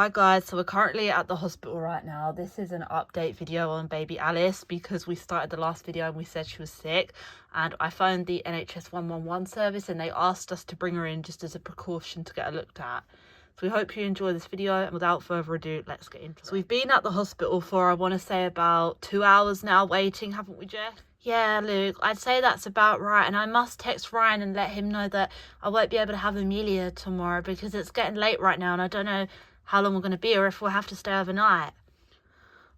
Hi guys, so we're currently at the hospital right now. This is an update video on baby Alice because we started the last video and we said she was sick, and I phoned the NHS 111 service and they asked us to bring her in just as a precaution to get her looked at. So we hope you enjoy this video, and without further ado, let's get into it. So we've been at the hospital for, I want to say, about 2 hours now waiting, haven't we, Jess? Yeah, Luke, I'd say that's about right, and I must text Ryan and let him know that I won't be able to have Amelia tomorrow because it's getting late right now and I don't know how long we're going to be or if we'll have to stay overnight.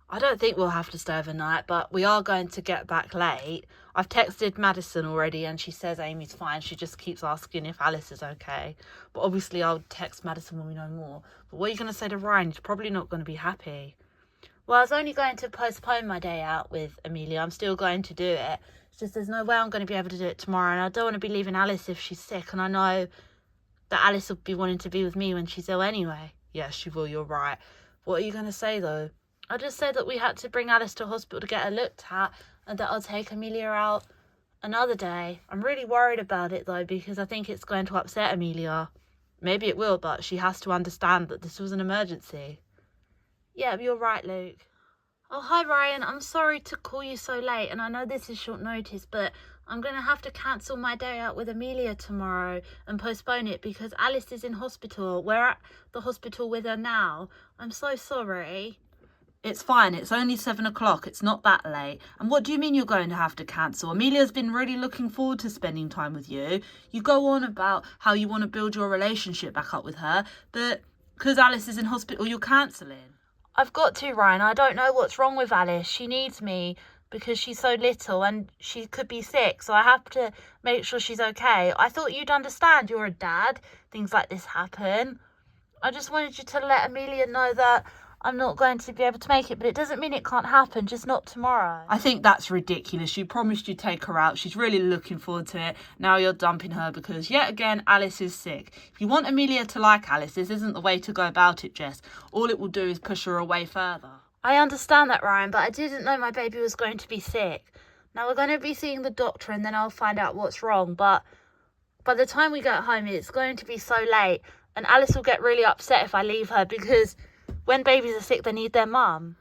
I don't think we'll have to stay overnight, but we are going to get back late. I've texted Madison already and she says Amy's fine. She just keeps asking if Alice is okay. But obviously I'll text Madison when we know more. But what are you going to say to Ryan? He's probably not going to be happy. Well, I was only going to postpone my day out with Amelia. I'm still going to do it. It's just there's no way I'm going to be able to do it tomorrow. And I don't want to be leaving Alice if she's sick. And I know that Alice will be wanting to be with me when she's ill anyway. Yes, she will, you're right. What are you going to say, though? I just said that we had to bring Alice to hospital to get her looked at and that I'll take Amelia out another day. I'm really worried about it, though, because I think it's going to upset Amelia. Maybe it will, but she has to understand that this was an emergency. Yeah, you're right, Luke. Oh, hi, Ryan. I'm sorry to call you so late, and I know this is short notice, but I'm going to have to cancel my day out with Amelia tomorrow and postpone it because Alice is in hospital. We're at the hospital with her now. I'm so sorry. It's fine. It's only 7 o'clock. It's not that late. And what do you mean you're going to have to cancel? Amelia's been really looking forward to spending time with you. You go on about how you want to build your relationship back up with her, but because Alice is in hospital, you're cancelling. I've got to, Ryan. I don't know what's wrong with Alice. She needs me because she's so little and she could be sick, so I have to make sure she's okay. I thought you'd understand. You're a dad. Things like this happen. I just wanted you to let Amelia know that I'm not going to be able to make it, but it doesn't mean it can't happen, just not tomorrow. I think that's ridiculous. You promised you'd take her out. She's really looking forward to it. Now you're dumping her because, yet again, Alice is sick. If you want Amelia to like Alice, this isn't the way to go about it, Jess. All it will do is push her away further. I understand that, Ryan, but I didn't know my baby was going to be sick. Now we're going to be seeing the doctor and then I'll find out what's wrong, but by the time we get home, it's going to be so late, and Alice will get really upset if I leave her because when babies are sick, they need their mum.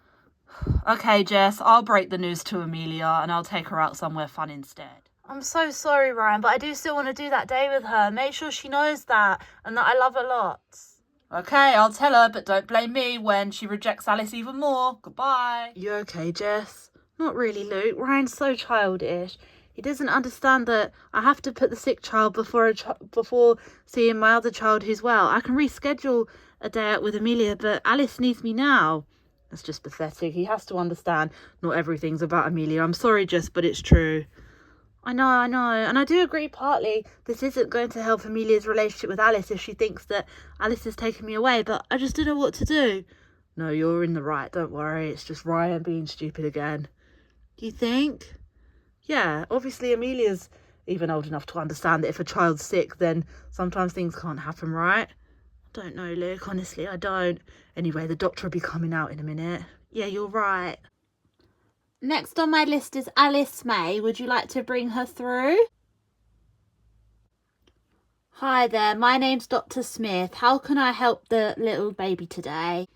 Okay, Jess, I'll break the news to Amelia and I'll take her out somewhere fun instead. I'm so sorry, Ryan, but I do still want to do that day with her. Make sure she knows that and that I love her lots. Okay, I'll tell her, but don't blame me when she rejects Alice even more. Goodbye. You okay, Jess? Not really, Luke. Ryan's so childish. He doesn't understand that I have to put the sick child before seeing my other child who's well. I can reschedule a day out with Amelia, but Alice needs me now. That's just pathetic. He has to understand not everything's about Amelia. I'm sorry, Jess, but it's true. I know. And I do agree partly this isn't going to help Amelia's relationship with Alice if she thinks that Alice is taking me away, but I just don't know what to do. No, you're in the right. Don't worry. It's just Ryan being stupid again. You think? Yeah, obviously Amelia's even old enough to understand that if a child's sick, then sometimes things can't happen, right? I don't know, Luke. Honestly, I don't. Anyway, the doctor will be coming out in a minute. Yeah, you're right. Next on my list is Alice May. Would you like to bring her through? Hi there, my name's Dr. Smith. How can I help the little baby today?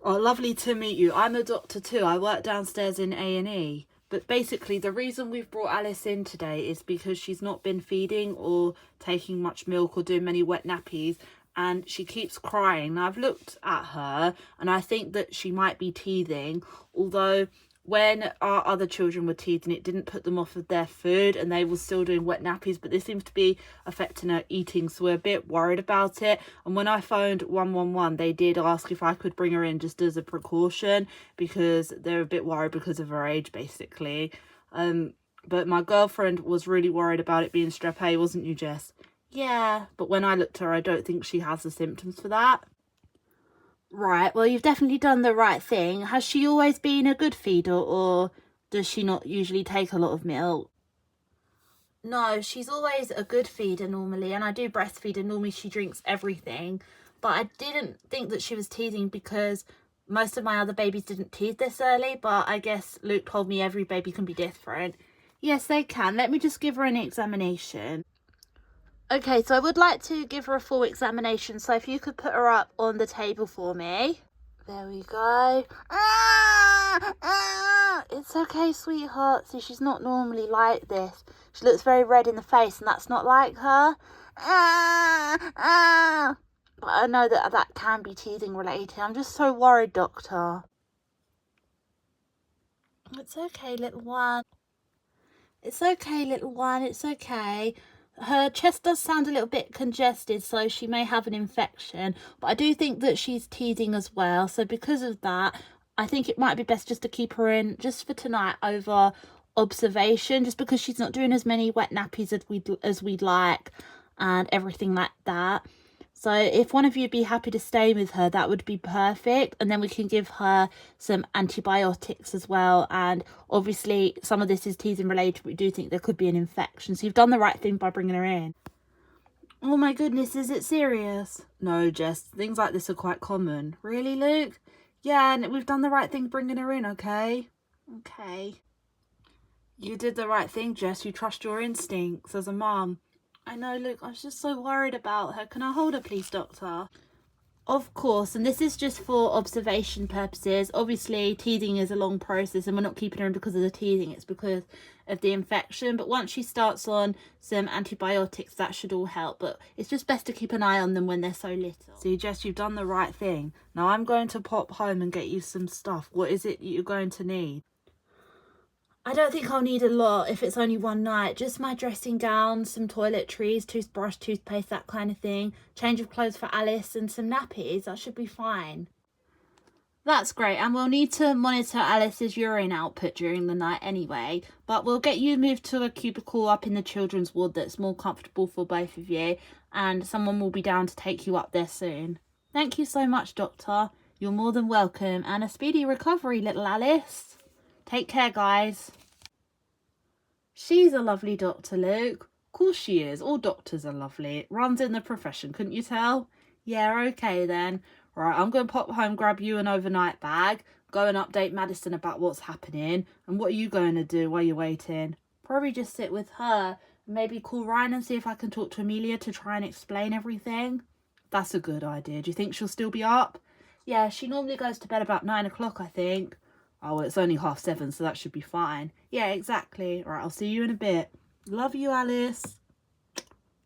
Oh, lovely to meet you. I'm a doctor too. I work downstairs in A&E. But basically, the reason we've brought Alice in today is because she's not been feeding or taking much milk or doing many wet nappies, and she keeps crying. Now, I've looked at her, and I think that she might be teething, although when our other children were teething, it didn't put them off of their food, and they were still doing wet nappies, but this seems to be affecting her eating, so we're a bit worried about it. And when I phoned 111, they did ask if I could bring her in just as a precaution, because they're a bit worried because of her age, basically. But my girlfriend was really worried about it being strep A, wasn't you, Jess? Yeah, but when I looked at her, I don't think she has the symptoms for that. Right, well, you've definitely done the right thing. Has she always been a good feeder, or does she not usually take a lot of milk? No, she's always a good feeder normally, and I do breastfeed, and normally she drinks everything. But I didn't think that she was teething because most of my other babies didn't teeth this early, but I guess Luke told me every baby can be different. Yes, they can. Let me just give her an examination. Okay, so I would like to give her a full examination. So if you could put her up on the table for me. There we go. It's okay, sweetheart. See, she's not normally like this. She looks very red in the face, and that's not like her. But I know that that can be teething related. I'm just so worried, doctor. It's okay, little one. It's okay, little one. It's okay. Her chest does sound a little bit congested, so she may have an infection. But I do think that she's teething as well. So because of that, I think it might be best just to keep her in just for tonight over observation, just because she's not doing as many wet nappies as we'd like and everything like that. So if one of you would be happy to stay with her, that would be perfect. And then we can give her some antibiotics as well. And obviously some of this is teething related. We do think there could be an infection. So you've done the right thing by bringing her in. Oh my goodness, is it serious? No, Jess, things like this are quite common. Really, Luke? Yeah, and we've done the right thing bringing her in, okay? Okay. You did the right thing, Jess. You trust your instincts as a mum. I know, Luke, I was just so worried about her. Can I hold her, please, doctor? Of course, and this is just for observation purposes. Obviously, teething is a long process, and we're not keeping her in because of the teething. It's because of the infection. But once she starts on some antibiotics, that should all help. But it's just best to keep an eye on them when they're so little. See, Jess, you've done the right thing. Now I'm going to pop home and get you some stuff. What is it you're going to need? I don't think I'll need a lot if it's only one night. Just my dressing gown, some toiletries, toothbrush, toothpaste, that kind of thing. Change of clothes for Alice and some nappies. That should be fine. That's great, and we'll need to monitor Alice's urine output during the night anyway. But we'll get you moved to a cubicle up in the children's ward that's more comfortable for both of you. And someone will be down to take you up there soon. Thank you so much, Doctor. You're more than welcome. And a speedy recovery, little Alice. Take care, guys. She's a lovely doctor, Luke. Of course she is. All doctors are lovely. It runs in the profession, couldn't you tell? Yeah, okay then. Right, I'm going to pop home, grab you an overnight bag, go and update Madison about what's happening. And what are you going to do while you're waiting? Probably just sit with her. Maybe call Ryan and see if I can talk to Amelia to try and explain everything. That's a good idea. Do you think she'll still be up? Yeah, she normally goes to bed about 9 o'clock, I think. Oh, well, it's only 7:30, so that should be fine. Yeah, exactly. All right, I'll see you in a bit. Love you, Alice.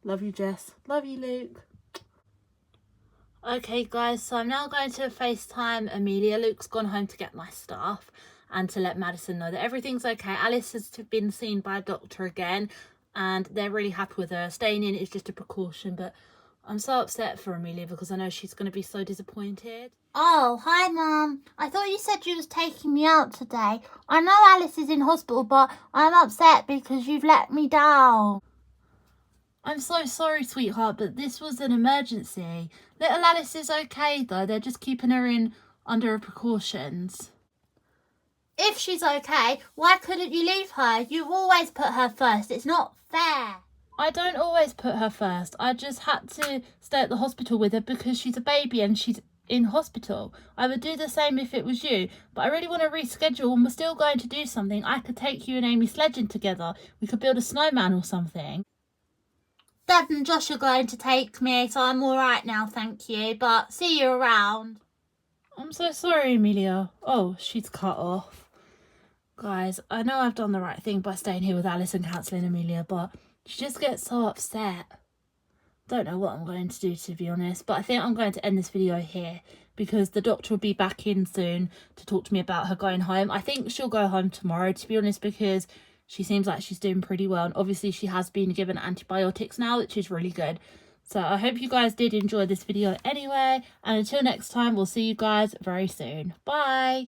Love you, Jess. Love you, Luke. Okay, guys, so I'm now going to FaceTime Amelia. Luke's gone home to get my stuff and to let Madison know that everything's okay. Alice has been seen by a doctor again, and they're really happy with her. Staying in is just a precaution, but I'm so upset for Amelia because I know she's going to be so disappointed. Oh, hi, Mum. I thought you said you was taking me out today. I know Alice is in hospital, but I'm upset because you've let me down. I'm so sorry, sweetheart, but this was an emergency. Little Alice is okay, though. They're just keeping her in under precautions. If she's okay, why couldn't you leave her? You always put her first. It's not fair. I don't always put her first. I just had to stay at the hospital with her because she's a baby and she's in hospital. I would do the same if it was you, but I really want to reschedule and we're still going to do something. I could take you and Amy sledging together. We could build a snowman or something. Dad and Josh are going to take me, so I'm all right now, thank you. But see you around. I'm so sorry, Amelia. Oh, she's cut off. Guys, I know I've done the right thing by staying here with Alice and cancelling Amelia, but she just gets so upset. Don't know what I'm going to do, to be honest, but I think I'm going to end this video here because the doctor will be back in soon to talk to me about her going home. I think she'll go home tomorrow, to be honest, because she seems like she's doing pretty well, and obviously she has been given antibiotics now, which is really good. So I hope you guys did enjoy this video anyway, and until next time, we'll see you guys very soon. Bye!